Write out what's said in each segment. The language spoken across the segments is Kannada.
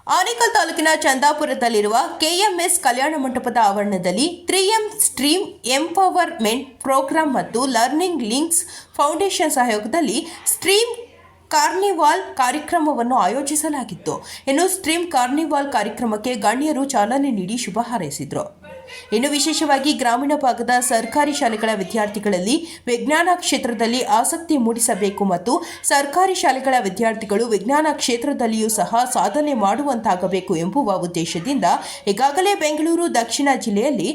ಆನೇಕಲ್ ತಾಲೂಕಿನ ಚಂದಾಪುರದಲ್ಲಿರುವ ಕೆಎಂಎಸ್ ಕಲ್ಯಾಣ ಮಂಟಪದ ಆವರಣದಲ್ಲಿ 3M ಸ್ಟ್ರೀಮ್ ಎಂಪವರ್ಮೆಂಟ್ ಪ್ರೋಗ್ರಾಂ ಮತ್ತು ಲರ್ನಿಂಗ್ ಲಿಂಕ್ಸ್ ಫೌಂಡೇಶನ್ ಸಹಯೋಗದಲ್ಲಿ ಸ್ಟ್ರೀಮ್ ಕಾರ್ನಿವಾಲ್ ಕಾರ್ಯಕ್ರಮವನ್ನು ಆಯೋಜಿಸಲಾಗಿತ್ತು. ಇನ್ನು ಸ್ಟ್ರೀಮ್ ಕಾರ್ನಿವಾಲ್ ಕಾರ್ಯಕ್ರಮಕ್ಕೆ ಗಣ್ಯರು ಚಾಲನೆ ನೀಡಿ ಶುಭ ಹಾರೈಸಿದರು. ಇನ್ನು ವಿಶೇಷವಾಗಿ ಗ್ರಾಮೀಣ ಭಾಗದ ಸರ್ಕಾರಿ ಶಾಲೆಗಳ ವಿದ್ಯಾರ್ಥಿಗಳಲ್ಲಿ ವಿಜ್ಞಾನ ಕ್ಷೇತ್ರದಲ್ಲಿ ಆಸಕ್ತಿ ಮೂಡಿಸಬೇಕು ಮತ್ತು ಸರ್ಕಾರಿ ಶಾಲೆಗಳ ವಿದ್ಯಾರ್ಥಿಗಳು ವಿಜ್ಞಾನ ಕ್ಷೇತ್ರದಲ್ಲಿಯೂ ಸಹ ಸಾಧನೆ ಮಾಡುವಂತಾಗಬೇಕು ಎಂಬುವ ಉದ್ದೇಶದಿಂದ ಈಗಾಗಲೇ ಬೆಂಗಳೂರು ದಕ್ಷಿಣ ಜಿಲ್ಲೆಯಲ್ಲಿ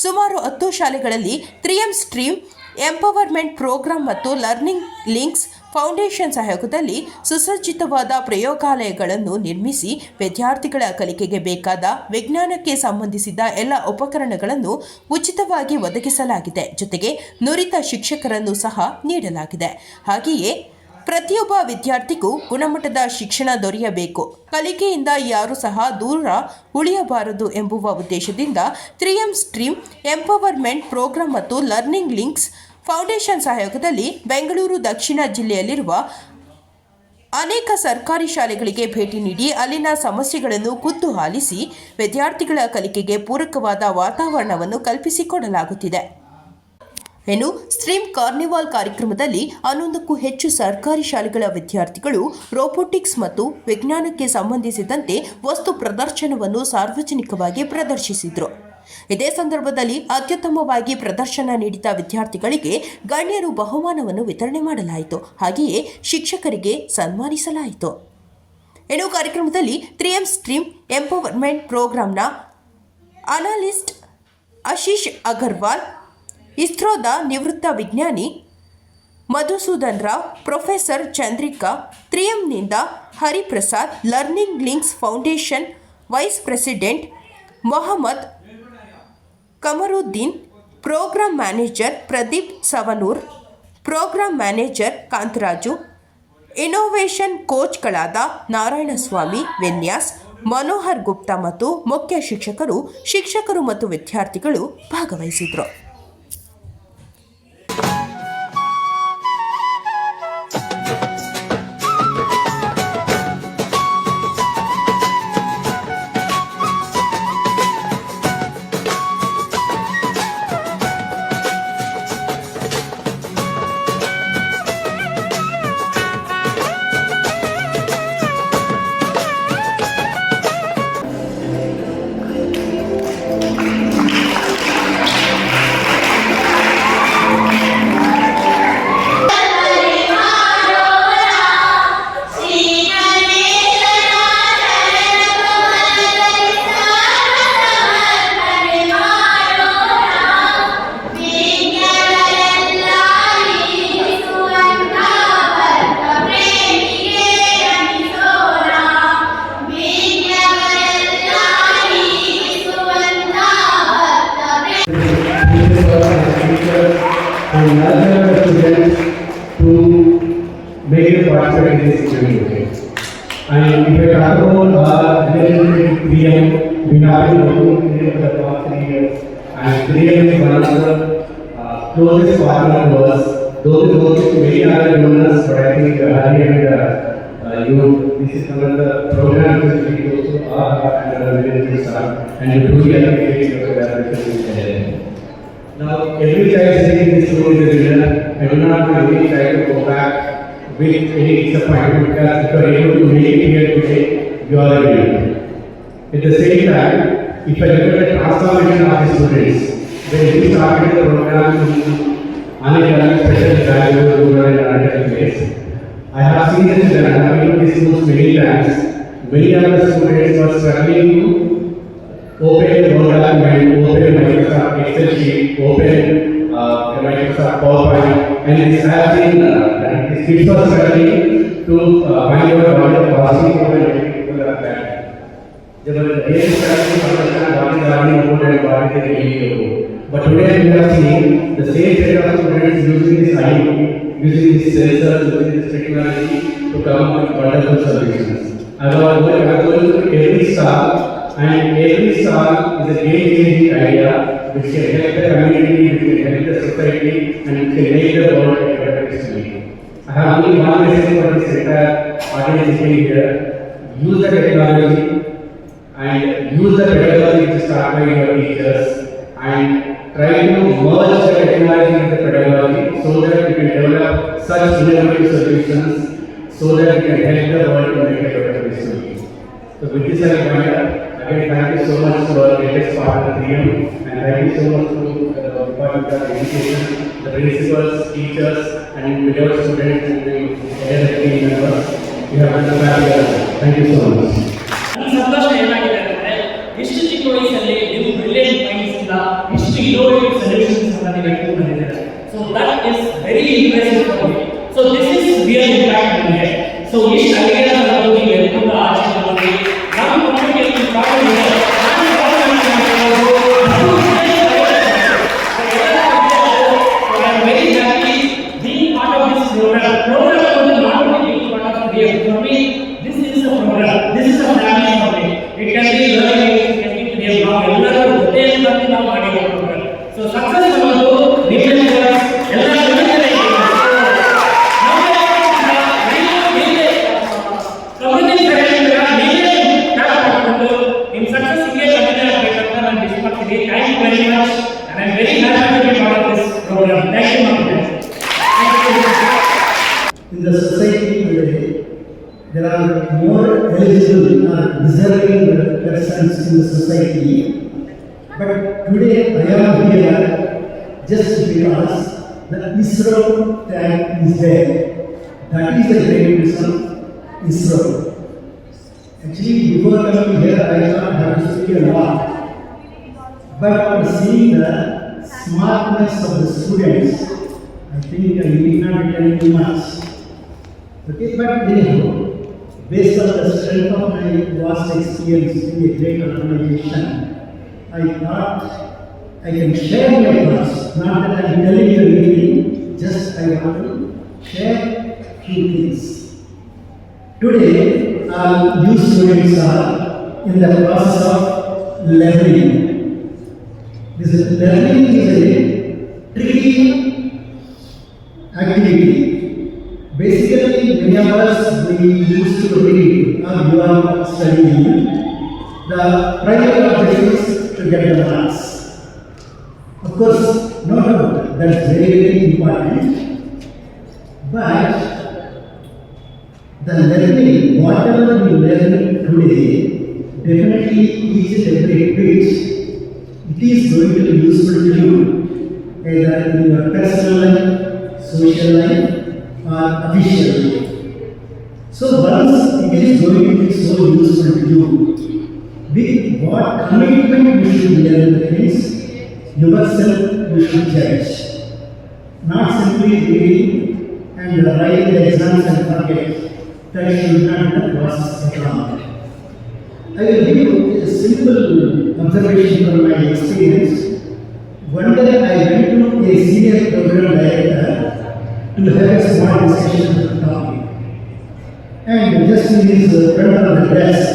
ಸುಮಾರು 10 ಶಾಲೆಗಳಲ್ಲಿ 3M ಸ್ಟ್ರೀಮ್ ಎಂಪವರ್ಮೆಂಟ್ ಪ್ರೋಗ್ರಾಂ ಮತ್ತು ಲರ್ನಿಂಗ್ ಲಿಂಕ್ಸ್ ಫೌಂಡೇಶನ್ ಸಹಯೋಗದಲ್ಲಿ ಸುಸಜ್ಜಿತವಾದ ಪ್ರಯೋಗಾಲಯಗಳನ್ನು ನಿರ್ಮಿಸಿ ವಿದ್ಯಾರ್ಥಿಗಳ ಕಲಿಕೆಗೆ ಬೇಕಾದ ವಿಜ್ಞಾನಕ್ಕೆ ಸಂಬಂಧಿಸಿದ ಎಲ್ಲ ಉಪಕರಣಗಳನ್ನು ಉಚಿತವಾಗಿ ಒದಗಿಸಲಾಗಿದೆ. ಜೊತೆಗೆ ನುರಿತ ಶಿಕ್ಷಕರನ್ನು ಸಹ ನೀಡಲಾಗಿದೆ. ಹಾಗೆಯೇ ಪ್ರತಿಯೊಬ್ಬ ವಿದ್ಯಾರ್ಥಿಗೂ ಗುಣಮಟ್ಟದ ಶಿಕ್ಷಣ ದೊರೆಯಬೇಕು, ಕಲಿಕೆಯಿಂದ ಯಾರೂ ಸಹ ದೂರ ಉಳಿಯಬಾರದು ಎಂಬುವ ಉದ್ದೇಶದಿಂದ 3M ಸ್ಟ್ರೀಮ್ ಎಂಪವರ್ಮೆಂಟ್ ಪ್ರೋಗ್ರಾಂ ಮತ್ತು ಲರ್ನಿಂಗ್ ಲಿಂಕ್ಸ್ ಫೌಂಡೇಶನ್ ಸಹಯೋಗದಲ್ಲಿ ಬೆಂಗಳೂರು ದಕ್ಷಿಣ ಜಿಲ್ಲೆಯಲ್ಲಿರುವ ಅನೇಕ ಸರ್ಕಾರಿ ಶಾಲೆಗಳಿಗೆ ಭೇಟಿ ನೀಡಿ ಅಲ್ಲಿನ ಸಮಸ್ಯೆಗಳನ್ನು ಖುದ್ದು ಆಲಿಸಿ ವಿದ್ಯಾರ್ಥಿಗಳ ಕಲಿಕೆಗೆ ಪೂರಕವಾದ ವಾತಾವರಣವನ್ನು ಕಲ್ಪಿಸಿಕೊಡಲಾಗುತ್ತಿದೆ. ಇನ್ನು ಸ್ಟ್ರೀಮ್ ಕಾರ್ನಿವಾಲ್ ಕಾರ್ಯಕ್ರಮದಲ್ಲಿ 11ಕ್ಕೂ ಹೆಚ್ಚು ಸರ್ಕಾರಿ ಶಾಲೆಗಳ ವಿದ್ಯಾರ್ಥಿಗಳು ರೋಬೋಟಿಕ್ಸ್ ಮತ್ತು ವಿಜ್ಞಾನಕ್ಕೆ ಸಂಬಂಧಿಸಿದಂತೆ ವಸ್ತು ಪ್ರದರ್ಶನವನ್ನು ಸಾರ್ವಜನಿಕವಾಗಿ ಪ್ರದರ್ಶಿಸಿದರು. ಇದೇ ಸಂದರ್ಭದಲ್ಲಿ ಅತ್ಯುತ್ತಮವಾಗಿ ಪ್ರದರ್ಶನ ನೀಡಿದ ವಿದ್ಯಾರ್ಥಿಗಳಿಗೆ ಗಣ್ಯರು ಬಹುಮಾನವನ್ನು ವಿತರಣೆ ಮಾಡಲಾಯಿತು. ಹಾಗೆಯೇ ಶಿಕ್ಷಕರಿಗೆ ಸನ್ಮಾನಿಸಲಾಯಿತು. ಇನ್ನು ಕಾರ್ಯಕ್ರಮದಲ್ಲಿ 3M ಸ್ಟ್ರೀಮ್ ಎಂಪವರ್ಮೆಂಟ್ ಪ್ರೋಗ್ರಾಂನ ಅನಾಲಿಸ್ಟ್ ಆಶೀಶ್ ಅಗರ್ವಾಲ್, ಇಸ್ರೋದ ನಿವೃತ್ತ ವಿಜ್ಞಾನಿ ಮಧುಸೂದನ್ ರಾವ್, ಪ್ರೊಫೆಸರ್ ಚಂದ್ರಿಕಾ, 3Mನಿಂದ Hariprasad, learning links foundation vice president Mohammed Kamaruddin, program manager Pradeep Savanur, program manager Kantharaju, innovation ಕೋಚ್ಗಳಾದ ನಾರಾಯಣಸ್ವಾಮಿ, ವಿನ್ಯಾಸ್, ಮನೋಹರ್ ಗುಪ್ತಾ ಮತ್ತು ಮುಖ್ಯ ಶಿಕ್ಷಕರು ಮತ್ತು ವಿದ್ಯಾರ್ಥಿಗಳು ಭಾಗವಹಿಸಿದರು. And other students to make a participate in this event. And if I talk about 3M, we have been working for the past 3 years, and 3M is one of the closest partner to us. Though we work with many other donors, but I think Hari and you, this is one of the programs which we also are under the very start, and we truly appreciate your collaboration. Now, every child sitting in this room is a winner. I do not want any child to go back with any disappointment, because if you are able to make it here today, you are a winner. At the same time, if I look at the transformation of the students, when we started the program in Anékal special value rural and urban place, I have seen this and I have been to these schools many times. Many of the students were struggling to open the Word document, open Microsoft Excel sheet, open Microsoft PowerPoint, and this has been this kids were struggling to find out what the policy for the people are that. They were really struggling to understand what is happening about and what is the reality about. But today we are seeing the same set of students using this IoT, using this sensors, using this technology to come up with wonderful solutions. I was going to every stall, and every stall is a game-changing idea which can help the community, which can help the society, and which can make the world a better place to live. I have only one message for this entire audience here. use the technology and use the pedagogy to start by your teachers and try to merge the technology with the pedagogy so that we can develop such innovative solutions so that we can help the world to make a better place. So with this I wind up. Again, thank you so much to our latest partner DM and thank you so much to the Department of Education, the principals, teachers and beloved students and the other team members. You have done a fabulous job. Thank you so much. ಸಂತೋಷ ಏನಾಗಿದೆ ಅಂದ್ರೆ ಇಷ್ಟು ಚಿಕ್ಕ ವಯಸ್ಸಲ್ಲಿ ನೀವು ಬ್ರಿಲಿಯಂಟ್ ಮೈಂಡ್ಸ್ ಇಂದ ಇಷ್ಟು ಇನ್ನೋವೇಟಿವ್ ಸೊಲ್ಯೂಷನ್ಸ್ ಅನ್ನು ನೀವು ಇಟ್ಟು ಬಂದಿದ್ದೀರಾ. So that is very impressive for me. So this is real impact ನನಗೆ. ಸೊ ಇಷ್ಟು ಅಲ್ಲಿಗೆ ನಾವು ನೀವು ಎಲ್ಕೊಂಡು ಆಚೆ ಬಂದು ನಮ್ಮ ಕಮ್ಯುನಿಟಿ ಪ್ರಾಬ್ಲಮ್ ಇದೆ. In the society today, there are more eligible or deserving persons in the society. But today I am here just because the ISRO tag is there. That is the great reason ISRO. Actually, before coming here, I thought I have to speak a lot. But after seeing the smartness of the students, I think I need not tell too much. Okay, but anyhow, based on the strength of my vast experience in a great organization, I thought I can share my thoughts. Not that I am telling you anything, just I want to share few things. Today, you students are in the process of learning. This learning is a tricky activity. Basically, many of us we used to read or you are studying. The primary objective is to get the marks. Of course, no doubt that's very, very important. But the learning, whatever we learn today, definitely each and every bit, it is going to be useful to you, either in your personal life, social life, or official life. So once it is going to be so useful to you, with what commitment you should learn the things, yourself you should judge. Not simply reading and writing the exams and forget. That should not be the process at all. I will give you a simple observation from my experience. One day I went to a senior program director to have a small discussion on the topic. And just in his front of the desk,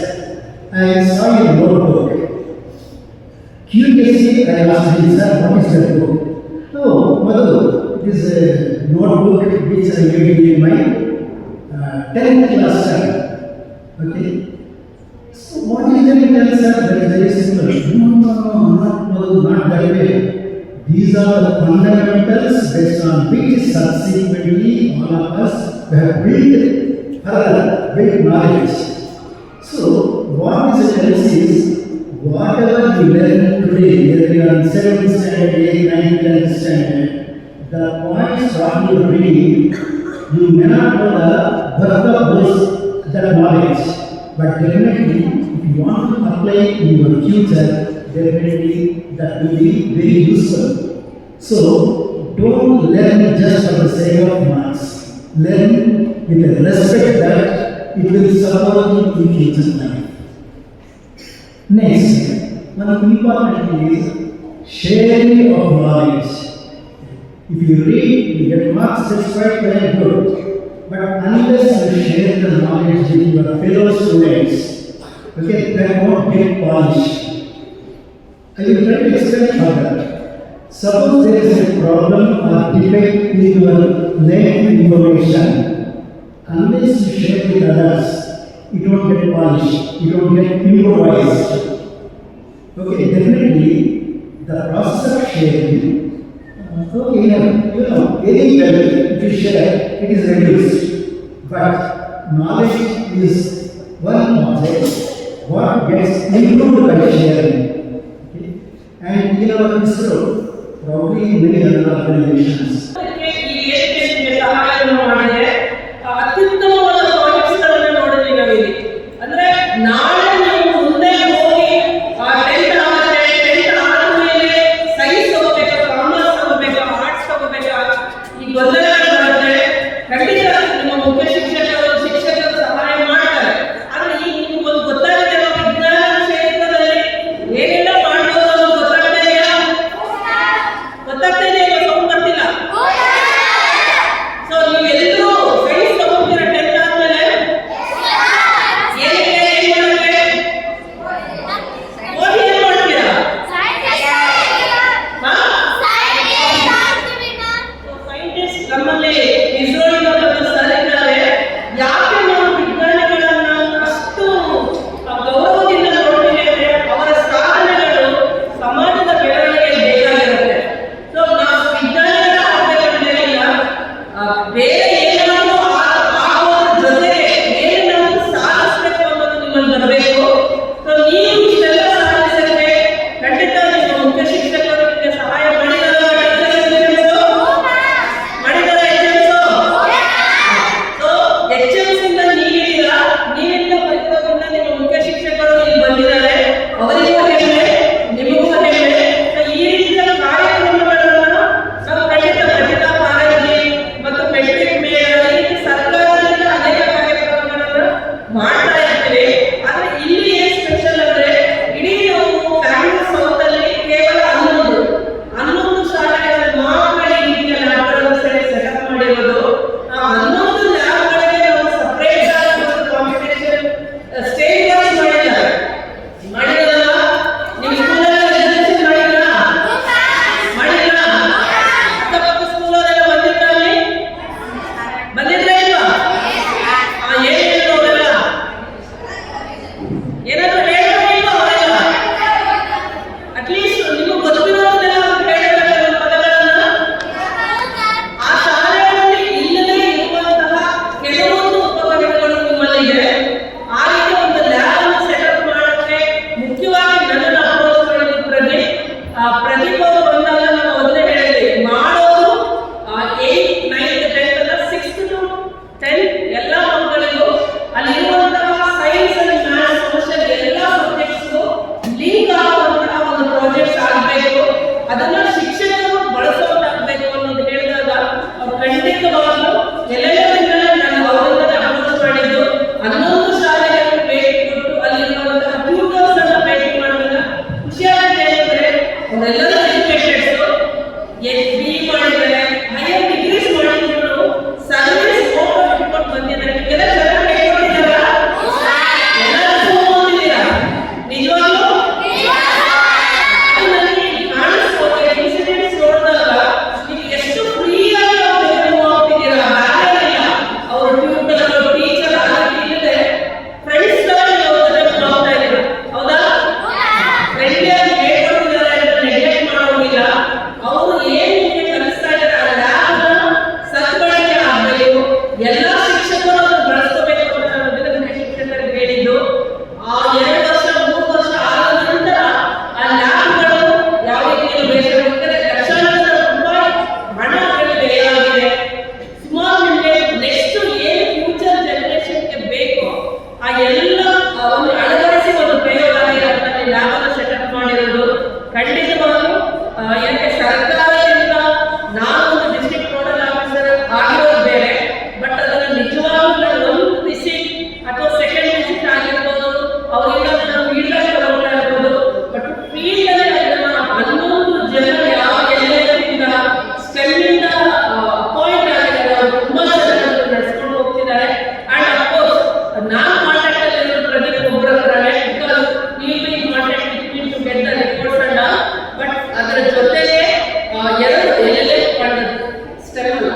I saw a notebook. Curiously, I asked him, sir, what is that book? Oh, Madhu, it is a notebook which I gave in my 10th class time. Okay. So what is that in 10th sir? That is very simple. No, not that way. These are the fundamentals based on which subsequently all of us have built knowledge. So what this tells is, whatever you learn today, whether you are in 7th standard, 8th, 9th, 10th standard, the points what you read, you may not know the birth of that knowledge, but definitely if you want to apply in your future, definitely that will be very useful. So don't learn just for the sake of marks. Learn with a respect that it will support you in future life. Next, one important thing is sharing of knowledge. If you read, you get marks, that's quite very good. But unless you share the knowledge with your fellow students, okay, that won't get polished. I will try to explain further. Suppose there is a problem or defect in your learned information, unless you share with others, you don't get polished, you don't get improvised. Okay, definitely the process of sharing, any level, if you share, it is reduced. But knowledge is one object, what gets improved by sharing. Okay? And in our ISRO, probably in many other organizations, ಅತ್ಯುತ್ತಮವಾದ ಪ್ರಾಜೆಕ್ಟ್ಸ್ಗಳನ್ನ ನೋಡಿದ್ವಿ ನಾವಿಲ್ಲಿ. ಅಂದ್ರೆ ನಾಳೆ ನೀವು ಮುಂದೆ ಹೋಗಿ ಟೆಂತ್ ಆದ್ಮೇಲೆ ಸೈನ್ಸ್ ತಗೋಬೇಕಾ, ಕಾಮರ್ಸ್ ತಗೋಬೇಕಾ, ಆರ್ಟ್ಸ್ ತಗೋಬೇಕಾ, ಈ ಗೊಂದಲಗಳು ಬರುತ್ತೆ. ಖಂಡಿತ ನಿಮ್ಮ ಮುಖ್ಯ ಶಿಕ್ಷಕರು ಸಹಾಯ ಮಾಡ್ತಾರೆ. ಆದ್ರೆ ಈಗ ನಿಮ್ಗೆ ಒಂದು ಗೊತ್ತಾಗಿದೆ, ವಿಜ್ಞಾನ ಕ್ಷೇತ್ರದಲ್ಲಿ ಏನೆಲ್ಲ ಮಾಡ್ಬೋದು ಅನ್ನೋದು ಗೊತ್ತಾಗ್ತಾ ಇದೆಯಾ? ಗೊತ್ತಾಗ್ತಾ ಇದೆಯಾ? ಸೌಂಡ್ ಬರ್ತಿಲ್ಲ. ಸೊ ನೀವೆಲ್ಲರೂ ಸೈನ್ಸ್ ತಗೊಂಡಿರ ಟೆಂತ್ ಆದ್ಮೇಲೆ ಏನಕ್ಕೆ ಏನ್ ಮಾಡಕ್ಕೆ ಓದಿ ಏನ್ ಮಾಡ್ತೀರಾ? ಸೈಂಟಿಸ್ಟ್ ನಮ್ಮಲ್ಲಿ ಇಸ್ರೋದಿಂದ ಬಂದ ಸರ್ ಇದ್ದಾರೆ. ಯಾಕೆ ನಾವು ವಿಜ್ಞಾನಿಗಳನ್ನ ಅಷ್ಟು ಗೌರವದಿಂದ ನೋಡ್ತೀವಿ ಅಂದ್ರೆ ಅವರ ಸಾಧನೆಗಳು ಸಮಾಜದ ಬೆಳವಣಿಗೆ ಬೇಕಾಗಿರುತ್ತೆ. ಸೊ ನಾವು ವಿಜ್ಞಾನಿಗಳ ಆಗಬೇಕಂತೇನಿಲ್ಲ, ಬೇರೆ ಏನಾದರೂ ಆಗೋದ್ರ ಜೊತೆಗೆ ಏನೇನಾದರೂ ಸಾಧಿಸಬೇಕು ಅನ್ನೋದು ನಿಮ್ಮಲ್ಲಿ ಬರಬೇಕು. ಸೊ ನೀವು ಇಷ್ಟೆಲ್ಲ ಸಾಧಿಸಕ್ಕೆ ಖಂಡಿತ ನಿಮ್ಮ ಮುಖ್ಯ ಶಿಕ್ಷಕರು ನಿಮಗೆ ಸಹಾಯ ಮಾಡಿದಾರ. ಸೊ HMs ಇಂದ ನೀವಿದ್ದೀರಾ, ನೀವಿಂದ ಬರೋದ್ರಿಂದ ನಿಮ್ಮ ಮುಖ್ಯ ಶಿಕ್ಷಕರು ಇಲ್ಲಿ ಬಂದಿದ್ದಾರೆ. ಅವರಿಗೂ ಹೆಮ್ಮೆ, ನಿಮಗೂ ಹೆಮ್ಮೆ. ಸೊ ಈ ರೀತಿಯ ಕಾರ್ಯಕ್ರಮಗಳನ್ನು ನಾವು ಖಂಡಿತ ಪ್ರತಿಭಾ ಕಾರಂಜಿ ಮತ್ತು ಮೆಟ್ರಿಕ್ ಮೇಳ, ಈ ರೀತಿ ಸರ್ಕಾರದಿಂದ ಅನೇಕ ಕಾರ್ಯಕ್ರಮಗಳನ್ನು ಮಾಡ್ತಾ ಇರ್ತೀವಿ. ಆದ್ರೆ ಇಲ್ಲಿ ಏನ್ ಸ್ಪೆಷಲ್ ಅಂದ್ರೆ ಇಡೀ ನಾವು ಬ್ಯಾಂಗ್ಳೂರ್ ಸೌತ್ ಅಲ್ಲಿ ಕೇವಲ 11 ಶಾಲೆಗಳಲ್ಲಿ ಮಾತ್ರ ಈ ರೀತಿಯ ಲ್ಯಾಬ್ಗಳನ್ನು ಸೆಟಪ್ ಮಾಡಿರೋದು. ಆ 11 ಲ್ಯಾಬ್ಗಳಿಗೆ ನಾವು ಸಪರೇಟ್ ಆಗಿ ಒಂದು ಕಾಂಪಿಟೇಷನ್ ಸ್ಟೇಜ್ ವಾಯ್ಸ್ ಮಾಡಿದ್ದಾರೆ. ಮಾಡಿರಲ್ಲ? ನಿಮ್ಮ ಸ್ಕೂಲಲ್ಲಿ ರಿಸರ್ವೇಶನ್ ಮಾಡಿಲ್ಲ? ಅಕ್ಕಪಕ್ಕ ಸ್ಕೂಲವರೆಲ್ಲ ಬಂದಿದ್ರ ಅಲ್ಲಿ? ಬಂದಿದ್ರೆ ಇಲ್ವಾ? ಏನ್ ಹೇಳಿದ್ರು ಅವರೆಲ್ಲ? ಏನಾದ್ರು ಹೇಳಿದ್ರು ಇಲ್ವಾ ಅವರೆಲ್ಲ? ಅಟ್ಲೀಸ್ಟ್ ನಿಮಗೆ ಗೊತ್ತಿರೋದನ್ನೆಲ್ಲ ಹೇಳಿದ್ರೆ ಪದಗಳನ್ನ. ಆ ಶಾಲೆಗಳಲ್ಲಿ ಇಲ್ಲದೇ ಇರುವಂತಹ ಕೆಲವೊಂದು ಉಪಕರಣಗಳು ನಿಮ್ಮಲ್ಲಿದೆ. ಆ ರೀತಿ ಒಂದು ಲ್ಯಾಬ್ ಅನ್ನು ಸೆಟಪ್ ಮಾಡೋಕ್ಕೆ ಮುಖ್ಯವಾಗಿ ನನ್ನನ್ನು ಅಪ್ರೋಚ್ ಮಾಡಿದ್ರು ಪ್ರದೀಪ್ ಅವರು ಬಂದಾಗ ನಾವು ಒಂದೇ ಹೇಳಿದ್ವಿ, ಮಾಡೋದು 8th 9th 10th ಅಲ್ಲ 6th to 10th ಎಲ್ಲ ಮಕ್ಕಳಿಗೂ ಅಲ್ಲಿರುವಂತಹ ಸೈನ್ಸ್ ಅಂಡ್ ಮ್ಯಾಥ್ಸ್ ಸೋಷಿಯಲ್ ಎಲ್ಲ ಸಬ್ಜೆಕ್ಟ್ಸ್ಗೂ ಲಿಂಕ್ ಆಗುವಂತಹ ಒಂದು ಪ್ರಾಜೆಕ್ಟ್ಸ್ ಆಗಬೇಕು. ಅದನ್ನ ಶಿಕ್ಷಕರು ಬಳಸೋದಾಗಬೇಕು ಅನ್ನೋದು ಹೇಳಿದಾಗ ಅವ್ರು ಖಂಡಿತವಾಗ್ಲೂ ಎಲ್ಲೆಲ್ಲರಿಂದಲೇ ನಾನು ಅವರಿಂದಲೇ ಅಪ್ರೋಚ್ ಮಾಡಿದ್ದು. 11 ಶಾಲೆಗಳನ್ನು ಭೇಟಿ ಕೊಟ್ಟು ಅಲ್ಲಿರುವಂತಹ ಟ್ಯೂಟರ್ಸ್ ಅನ್ನ ಭೇಟಿ ಮಾಡಿದಾಗ ಖುಷಿಯಾಗಿದೆ. ಏನಂದ್ರೆ ಅವರೆಲ್ಲರೂ ಎಜುಕೇಟೆಡ್ಸ್, BE ಮಾಡಿದ್ದಾರೆ, ಹೈಯರ್ ಡಿಗ್ರೀಸ್ ಮಾಡಿದ್ರು, ಸರ್ವಿಸ್ ಫೋಟೋ ಇಟ್ಕೊಂಡು ಬಂದಿದ್ದಾರೆ. ನಿಮಗೆಲ್ಲ ಚೆನ್ನಾಗಿ ಹೇಳ್ಕೊಟ್ಟಿದ್ದಾರಾ? ಎಲ್ಲರೂ ಓದಿದ್ದೀರಾ? ನಿಜವಾಗ್ಲೂ ನನಗೆ ಕಾಣಿಸ್ಬೋದು ಇನ್ಸಿಡೆಂಟ್ಸ್ ನೋಡಿದಾಗ ನೀವು ಎಷ್ಟು ಫ್ರೀಯಾಗಿ ಅವ್ರಿಗೆ ಮೂವ್ ಆಗ್ತಿದ್ದೀರಾ. ಬ್ಯಾರೆ ಇಲ್ಲ, ಅವರು ಟ್ಯೂಟರ್ ಟೀಚರ್ ಅದಕ್ಕೆ ಇಲ್ಲದೆ ಫ್ರೆಂಡ್ಸ್ ತರ ನೀವು ಅವ್ರ ಜೊತೆ ಮೂವ್ ಆಗ್ತಾ ಇದ್ದೀರಾ. ಹೌದಾ? ಫ್ರೆಂಡ್ಲಿಯಾಗಿ ಹೇಳ್ಕೊಟ್ಟಿದ್ದಾರೆ ಅಂತ ನೆಗ್ಲೆಕ್ಟ್ ಮಾಡೋದಿಲ್ಲ. ಅವರು ಏನ್ ನಿಮಗೆ ಕಲಿಸ್ತಾ ಇದ್ದಾರೆ ಆ ಲ್ಯಾಬ್ನ ಸದ್ಬಳಕೆ ಆಗಬೇಕು. ಎಲ್ಲ ಶಿಕ್ಷಕರು ಅದನ್ನು ಬಳಸ್ಕೋಬೇಕು ಅಂತ ನಾನು ವಿವಿಧ ಶಿಕ್ಷಕರಿಗೆ ಹೇಳಿದ್ದು. ಆ 2 ವರ್ಷ 3 ವರ್ಷ ಆದ ನಂತರ ಆ ಲ್ಯಾಬ್ಗಳು ಯಾವ ರೀತಿ ಬೇಕಾಗುತ್ತೆ, ಲಕ್ಷಾಂತರ ರೂಪಾಯಿ ಹಣ ವ್ಯಯವಾಗಿದೆ. ಸುಮಾರು ನಿಮಗೆ ನೆಕ್ಸ್ಟ್ ಏನು ಫ್ಯೂಚರ್ ಜನರೇಷನ್ಗೆ ಬೇಕು ಆ ಎಲ್ಲ ಒಂದು ಅಳವಡಿಸಿ ಒಂದು ಪ್ರಯೋಗಾಲಯ ಅಂತ ಲ್ಯಾಬ್ ಅನ್ನು ಸೆಟಪ್ ಮಾಡಿರೋದು. ಖಂಡಿತವಾಗ್ಲೂ ಯಾಕೆ ಸರ್ಕಾರದಿಂದ ನಾನು ಒಂದು ಡಿಸ್ಟ್ರಿಕ್ಟ್ ನೋಡಲ್ ಆಫೀಸರ್ ಆಗಿರೋದು ಬೇರೆ, ಬಟ್ ಅದನ್ನು ನಿಜವಾಗ್ಲೂ ಒಂದು ವಿಸಿಟ್ ಅಥವಾ ಸೆಕೆಂಡ್ ವಿಸಿಟ್ ಆಗಿರ್ಬೋದು, ಅವರಿಂದ ನಾನು ಫೀಡ್ಬ್ಯಾಕ್ ತಗೊಳ್ತಾ ಇರ್ಬೋದು. ಬಟ್ ಫೀಲ್ಡ್ ಅಲ್ಲಿ ಅದನ್ನ 11 ಜನ ಯಾವ ಎಲ್ಲರಿಂದ ಸ್ಟೆಮ್ಮಿಂದ ಅಪಾಯಿಂಟ್ ಆಗಿದ್ದಾರೆ, ಅವರು ತುಂಬಾ ಚೆನ್ನಾಗಿ ನಡೆಸ್ಕೊಂಡು ಹೋಗ್ತಿದ್ದಾರೆ. ಅಂಡ್ ಅಫ್ಕೋರ್ಸ್ ನಾನು ಕಾಂಟ್ಯಾಕ್ಟ್ ಅಲ್ಲಿ ಇರೋದು ಪ್ರದೀಪ್ ಒಬ್ಬರ ಹತ್ರನೇ, because you will be in contact with me to get the reports and all. But ಅದರ ಜೊತೆಗೆ 2 LLM ಫಂಡ್ ಸ್ಟೆಮ್ ಅಲ್ಲ.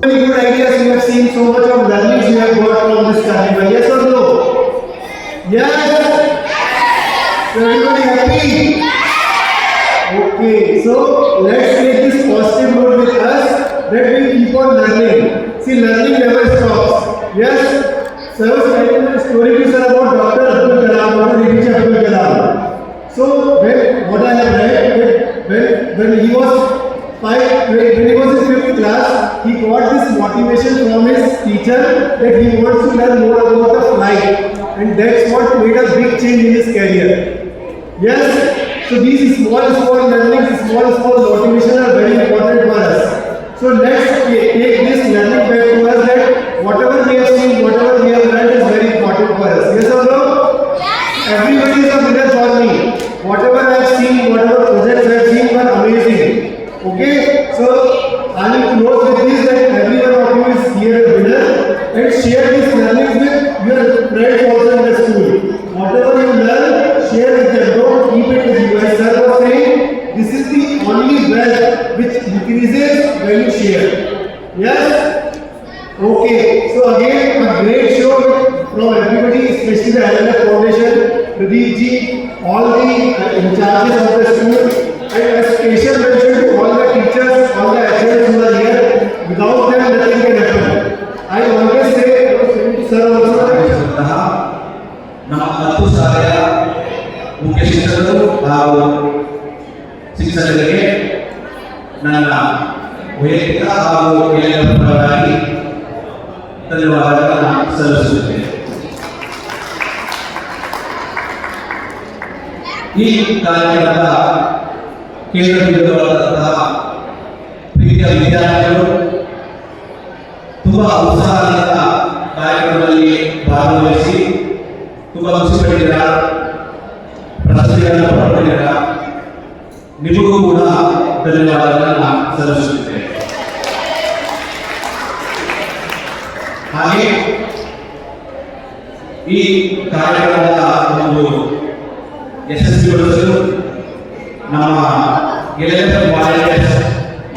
Very good ideas. You have seen so much of learnings you have got from this carnival. Yes or no? Yes. So everybody happy? Okay. So let's take this positive note with us that we keep on learning. See, learning never stops. Yes. So I was telling a story to sir about Dr. Abdul Kalam, Dr. APJ Abdul Kalam. So what I have read, when he was when he was in 5th class, he got this motivation from his teacher that he wants to learn more about the flight, and that's what made a big change in his career. Yes, so these small learnings, small motivation are very important for us. So let's take this learning back to us that whatever we have seen, whatever we have learned is very important for us. Yes or no? Yes. Everybody is a winner for me. Whatever I have seen, whatever projects I have seen were amazing. Okay, so I will close with this that every one of you is here a winner, and share these learnings with your friends also in the school. Whatever you learn, share with them. Don't keep it with you. As sir was saying, this is the only wealth which increases when you share. Yes? Okay, so again a great show from everybody, especially the LLF Foundation, Pradeep ji, all the in charges of the school. And a special mention to all the teachers, all the HMs who are here. Without them, nothing can happen. I always say, sir, also. ನಮ್ಮ 10 ಶಾಲೆಯ ಮುಖ್ಯ ಶಿಕ್ಷಕರು ಹಾಗೂ ಶಿಕ್ಷಕರಿಗೆ ನನ್ನ ವೈಯಕ್ತಿಕ ಹಾಗೂ ಎಲ್ಲರ ಪರವಾಗಿ ಧನ್ಯವಾದಗಳನ್ನು ಸಲ್ಲಿಸುತ್ತೇನೆ. ಈ ಕಾರ್ಯಕ್ರಮದ ಕೇಂದ್ರ ಬಿಂದುವಾದಂತಹ ಪ್ರೀತಿಯ ವಿದ್ಯಾರ್ಥಿಗಳು ತುಂಬಾ ಉತ್ಸಾಹದಿಂದ ಕಾರ್ಯಕ್ರಮದಲ್ಲಿ ಭಾಗವಹಿಸಿ ತುಂಬಾ ಖುಷಿ ಪಟ್ಟಿದ್ದೀರಾ, ಪ್ರಶಸ್ತಿಗಳನ್ನು ಪಡೆದಿದ್ದೀರಾ. ನಿಮಗೂ ಕೂಡ ಧನ್ಯವಾದಗಳನ್ನು ಸಲ್ಲಿಸುತ್ತೇನೆ. ಹಾಗೆ ಈ ಕಾರ್ಯಕ್ರಮದ ಒಂದು ಯಶಸ್ವಿಗೊಳಿಸಲು ನಮ್ಮ LLF ವಾಲಂಟಿಯರ್ಸ್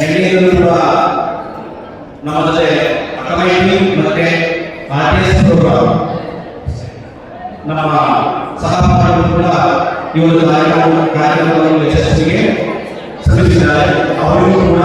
ಎಲ್ಲರೂ ಕೂಡ ನಮ್ಮ ಜೊತೆ ಕಮಿಟಿ ಮತ್ತೆ RTS ಪ್ರೋಗ್ರಾಮ್ ನಮ್ಮ ಸಹಪಾಠಿಗಳು ಕೂಡ ಈ ಒಂದು ಕಾರ್ಯಕ್ರಮವನ್ನು ಯಶಸ್ವಿಗೆ ಶ್ರಮಿಸಿದ್ದಾರೆ. ಅವರಿಗೂ ಕೂಡ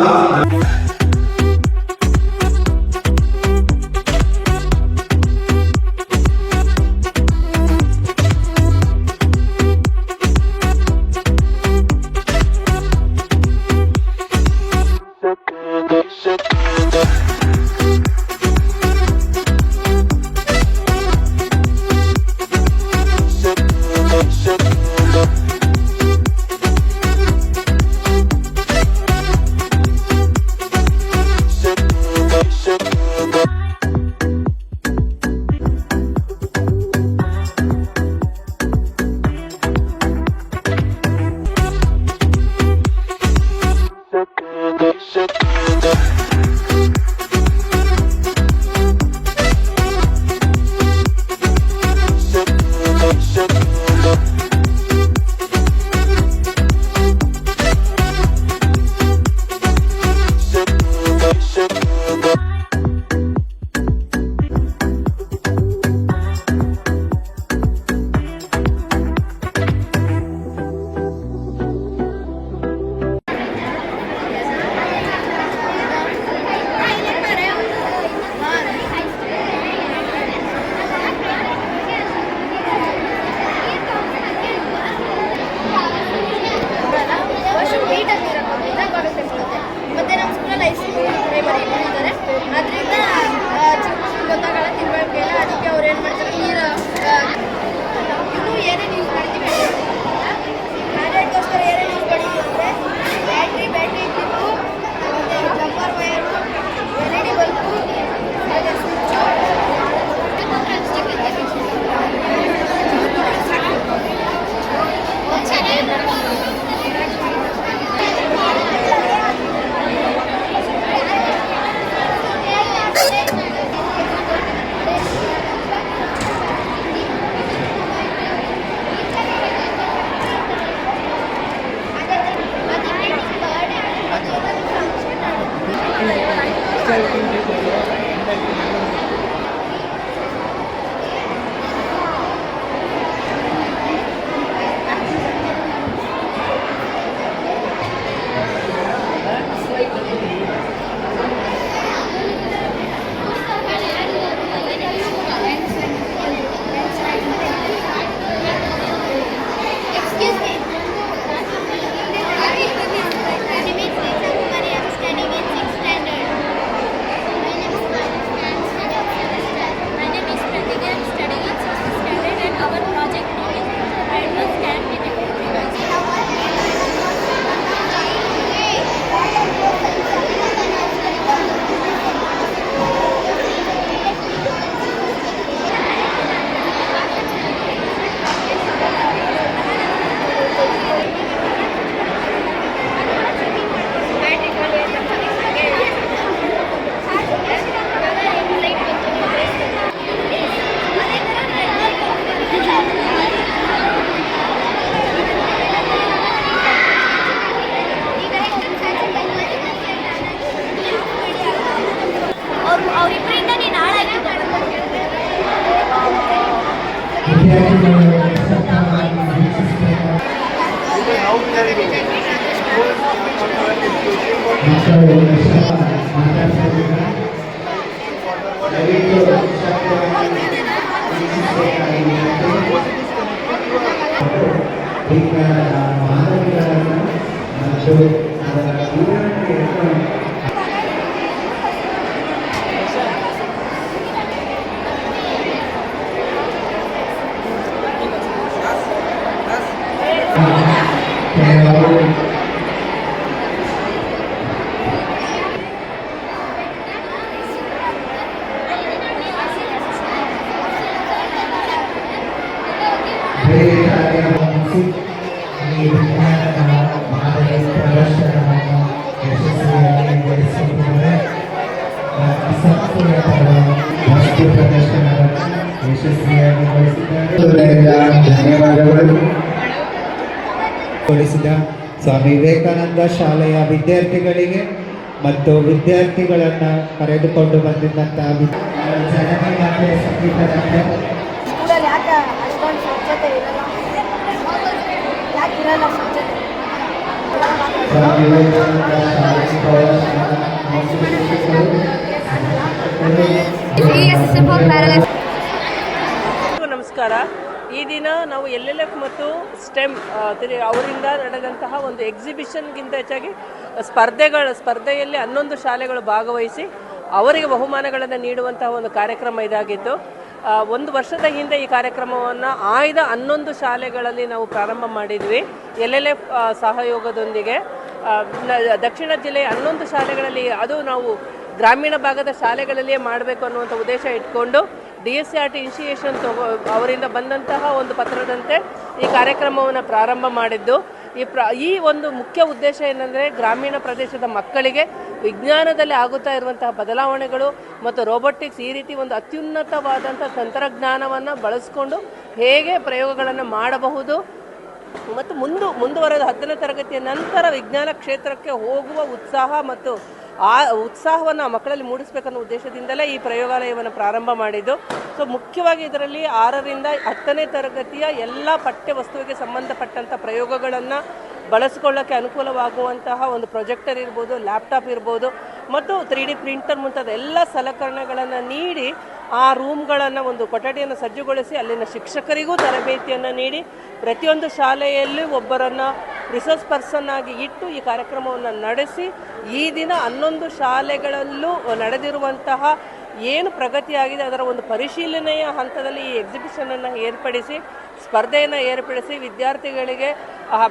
ವಿದ್ಯಾರ್ಥಿಗಳು ನಿಸ್ಸಂತಾನವಾಗಿ ವೀಕ್ಷಿಸಬೇಕಾದ ಮಕ್ಕಳು ಮಾತಾಡ್ತಿದ್ದಾರೆ. ದಯವಿಟ್ಟು ನಿಶ್ಶಬ್ದವಾಗಿ ವೀಕ್ಷಿಸಬೇಕಾಗಿದೆ. ವಿಜ್ಞಾನದ ಮಾದರಿಗಳನ್ನು ಮತ್ತು ಅದರ ವಿವರಣೆಯನ್ನು ಕೆಲವು ಬೇರೆ ಕಾರ್ಯವನ್ನು ಈ ವಿಜ್ಞಾನದ ಮಾದರಿ ಪ್ರದರ್ಶನವನ್ನು ಯಶಸ್ವಿಯಾಗಿ ನಡೆಸುತ್ತಿದ್ದಾರೆ. ಸಂಸ್ಥೆಯ ವಸ್ತು ಪ್ರದರ್ಶನವನ್ನು ಯಶಸ್ವಿಯಾಗಿ ನಡೆಸಿದ್ದಾರೆ. ಧನ್ಯವಾದಗಳು. ಕೊಡಿಸಿದ ಸ್ವಾಮಿ ವಿವೇಕಾನಂದ ಶಾಲೆಯ ವಿದ್ಯಾರ್ಥಿಗಳಿಗೆ ಮತ್ತು ವಿದ್ಯಾರ್ಥಿಗಳನ್ನು ಕರೆದುಕೊಂಡು ಬಂದಿದ್ದಂತಹ ಜನನಿ ಮತ್ತು ಸಂಗೀತದಂತೆ ಸ್ಕೂಲಲ್ಲಿ ಯಾಕೆ ಅಷ್ಟೊಂದು ಸ್ವಚ್ಛತೆ ಇರಲ್ಲ, ಯಾಕೆ ಇರಲ್ಲ ಸ್ವಚ್ಛತೆ? ಸ್ವಾಮಿ ವಿವೇಕಾನಂದ ಶಾಲೆ ಪ್ರದರ್ಶನದ ಮುಖ್ಯ ಶಿಕ್ಷಕರು ನಮಸ್ಕಾರ. ಈ ದಿನ ನಾವು LLF ಮತ್ತು ಸ್ಟೆಮ್ ಅವರಿಂದ ನಡೆದಂತಹ ಒಂದು ಎಕ್ಸಿಬಿಷನ್ಗಿಂತ ಹೆಚ್ಚಾಗಿ ಸ್ಪರ್ಧೆಯಲ್ಲಿ 11 ಶಾಲೆಗಳು ಭಾಗವಹಿಸಿ ಅವರಿಗೆ ಬಹುಮಾನಗಳನ್ನು ನೀಡುವಂತಹ ಒಂದು ಕಾರ್ಯಕ್ರಮ ಇದಾಗಿತ್ತು. ಒಂದು ವರ್ಷದ ಹಿಂದೆ ಈ ಕಾರ್ಯಕ್ರಮವನ್ನು ಆಯ್ದ 11 ಶಾಲೆಗಳಲ್ಲಿ ನಾವು ಪ್ರಾರಂಭ ಮಾಡಿದ್ವಿ. LLF ಸಹಯೋಗದೊಂದಿಗೆ ದಕ್ಷಿಣ ಜಿಲ್ಲೆಯ 11 ಶಾಲೆಗಳಲ್ಲಿ, ಅದು ನಾವು ಗ್ರಾಮೀಣ ಭಾಗದ ಶಾಲೆಗಳಲ್ಲಿಯೇ ಮಾಡಬೇಕು ಅನ್ನುವಂಥ ಉದ್ದೇಶ ಇಟ್ಕೊಂಡು DSCRT ಇನಿಷಿಯೇಷನ್ ಅವರಿಂದ ಬಂದಂತಹ ಒಂದು ಪತ್ರದಂತೆ ಈ ಕಾರ್ಯಕ್ರಮವನ್ನು ಪ್ರಾರಂಭ ಮಾಡಿದ್ದು. ಈ ಒಂದು ಮುಖ್ಯ ಉದ್ದೇಶ ಏನಂದರೆ, ಗ್ರಾಮೀಣ ಪ್ರದೇಶದ ಮಕ್ಕಳಿಗೆ ವಿಜ್ಞಾನದಲ್ಲಿ ಆಗುತ್ತಾ ಇರುವಂತಹ ಬದಲಾವಣೆಗಳು ಮತ್ತು ರೋಬೋಟಿಕ್ಸ್, ಈ ರೀತಿ ಒಂದು ಅತ್ಯುನ್ನತವಾದಂಥ ತಂತ್ರಜ್ಞಾನವನ್ನು ಬಳಸಿಕೊಂಡು ಹೇಗೆ ಪ್ರಯೋಗಗಳನ್ನು ಮಾಡಬಹುದು ಮತ್ತು ಮುಂದುವರೆದ 10ನೇ ತರಗತಿಯ ನಂತರ ವಿಜ್ಞಾನ ಕ್ಷೇತ್ರಕ್ಕೆ ಹೋಗುವ ಉತ್ಸಾಹ ಮತ್ತು ಆ ಉತ್ಸಾಹವನ್ನು ಮಕ್ಕಳಲ್ಲಿ ಮೂಡಿಸಬೇಕನ್ನೋ ಉದ್ದೇಶದಿಂದಲೇ ಈ ಪ್ರಯೋಗಾಲಯವನ್ನು ಪ್ರಾರಂಭ ಮಾಡಿದ್ದು. ಸೊ ಮುಖ್ಯವಾಗಿ ಇದರಲ್ಲಿ 6ರಿಂದ 10ನೇ ತರಗತಿಯ ಎಲ್ಲ ಪಠ್ಯ ವಸ್ತುವಿಗೆ ಸಂಬಂಧಪಟ್ಟಂಥ ಪ್ರಯೋಗಗಳನ್ನು ಬಳಸಿಕೊಳ್ಳೋಕ್ಕೆ ಅನುಕೂಲವಾಗುವಂತಹ ಒಂದು ಪ್ರೊಜೆಕ್ಟರ್ ಇರ್ಬೋದು, ಲ್ಯಾಪ್ಟಾಪ್ ಇರ್ಬೋದು ಮತ್ತು 3D ಪ್ರಿಂಟರ್ ಮುಂತಾದ ಎಲ್ಲ ಸಲಕರಣೆಗಳನ್ನು ನೀಡಿ ಆ ರೂಮ್ಗಳನ್ನು, ಒಂದು ಕೊಠಡಿಯನ್ನು ಸಜ್ಜುಗೊಳಿಸಿ ಅಲ್ಲಿನ ಶಿಕ್ಷಕರಿಗೂ ತರಬೇತಿಯನ್ನು ನೀಡಿ ಪ್ರತಿಯೊಂದು ಶಾಲೆಯಲ್ಲೂ ಒಬ್ಬರನ್ನು ರಿಸೋರ್ಸ್ ಪರ್ಸನ್ ಆಗಿ ಇಟ್ಟು ಈ ಕಾರ್ಯಕ್ರಮವನ್ನು ನಡೆಸಿ ಈ ದಿನ 11 ಶಾಲೆಗಳಲ್ಲೂ ನಡೆದಿರುವಂತಹ ಏನು ಪ್ರಗತಿಯಾಗಿದೆ ಅದರ ಒಂದು ಪರಿಶೀಲನೆಯ ಹಂತದಲ್ಲಿ ಈ ಎಕ್ಸಿಬಿಷನನ್ನು ಏರ್ಪಡಿಸಿ, ಸ್ಪರ್ಧೆಯನ್ನು ಏರ್ಪಡಿಸಿ ವಿದ್ಯಾರ್ಥಿಗಳಿಗೆ,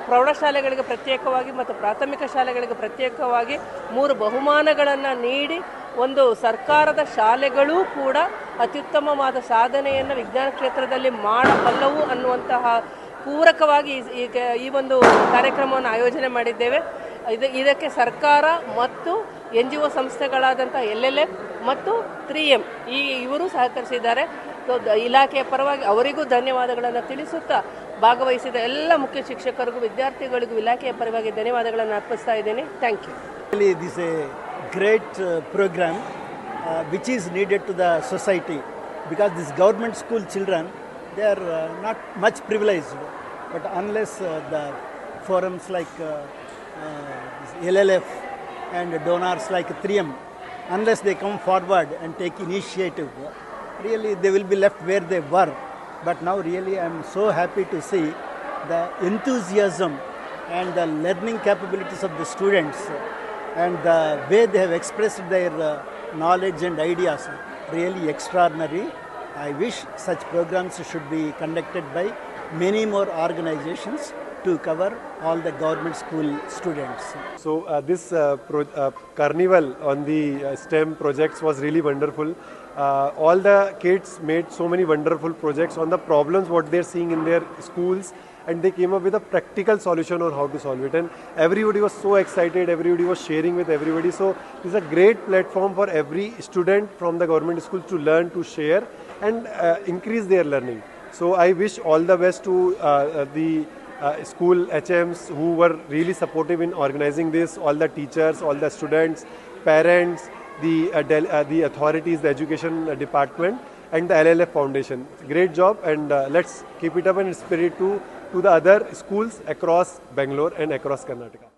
ಪ್ರೌಢಶಾಲೆಗಳಿಗೆ ಪ್ರತ್ಯೇಕವಾಗಿ ಮತ್ತು ಪ್ರಾಥಮಿಕ ಶಾಲೆಗಳಿಗೆ ಪ್ರತ್ಯೇಕವಾಗಿ 3 ಬಹುಮಾನಗಳನ್ನು ನೀಡಿ ಒಂದು ಸರ್ಕಾರದ ಶಾಲೆಗಳೂ ಕೂಡ ಅತ್ಯುತ್ತಮವಾದ ಸಾಧನೆಯನ್ನು ವಿಜ್ಞಾನ ಕ್ಷೇತ್ರದಲ್ಲಿ ಮಾಡಬಲ್ಲವು ಅನ್ನುವಂತಹ ಪೂರಕವಾಗಿ ಈ ಒಂದು ಕಾರ್ಯಕ್ರಮವನ್ನು ಆಯೋಜನೆ ಮಾಡಿದ್ದೇವೆ. ಇದಕ್ಕೆ ಸರ್ಕಾರ ಮತ್ತು NGO ಸಂಸ್ಥೆಗಳಾದಂಥ LLF ಮತ್ತು 3M ಇವರು ಸಹಕರಿಸಿದ್ದಾರೆ. ಇಲಾಖೆಯ ಪರವಾಗಿ ಅವರಿಗೂ ಧನ್ಯವಾದಗಳನ್ನು ತಿಳಿಸುತ್ತಾ ಭಾಗವಹಿಸಿದ ಎಲ್ಲ ಮುಖ್ಯ ಶಿಕ್ಷಕರಿಗೂ, ವಿದ್ಯಾರ್ಥಿಗಳಿಗೂ ಇಲಾಖೆಯ ಪರವಾಗಿ ಧನ್ಯವಾದಗಳನ್ನು ಅರ್ಪಿಸ್ತಾ ಇದ್ದೇನೆ. Thank you. This is a great program which is needed to the society, because these government school children, they are not much privileged, but unless the forums like LLF and donors like 3M, unless they come forward and take initiative, really they will be left where they were. But now really I am so happy to see the enthusiasm and the learning capabilities of the students and the way they have expressed their knowledge and ideas, really extraordinary. I wish such programs should be conducted by many more organizations to cover all the government school students. So this carnival on the STEM projects was really wonderful. All the kids made so many wonderful projects on the problems what they're seeing in their schools, and they came up with a practical solution on how to solve it, and everybody was so excited, everybody was sharing with everybody. So this is a great platform for every student from the government schools to learn, to share and increase their learning. So I wish all the best to the school HMs who were really supportive in organizing this, all the teachers, all the students, parents, the authorities, the education department, and the LLF Foundation. Great job, and let's keep it up and spread it to the other schools across Bangalore and across Karnataka.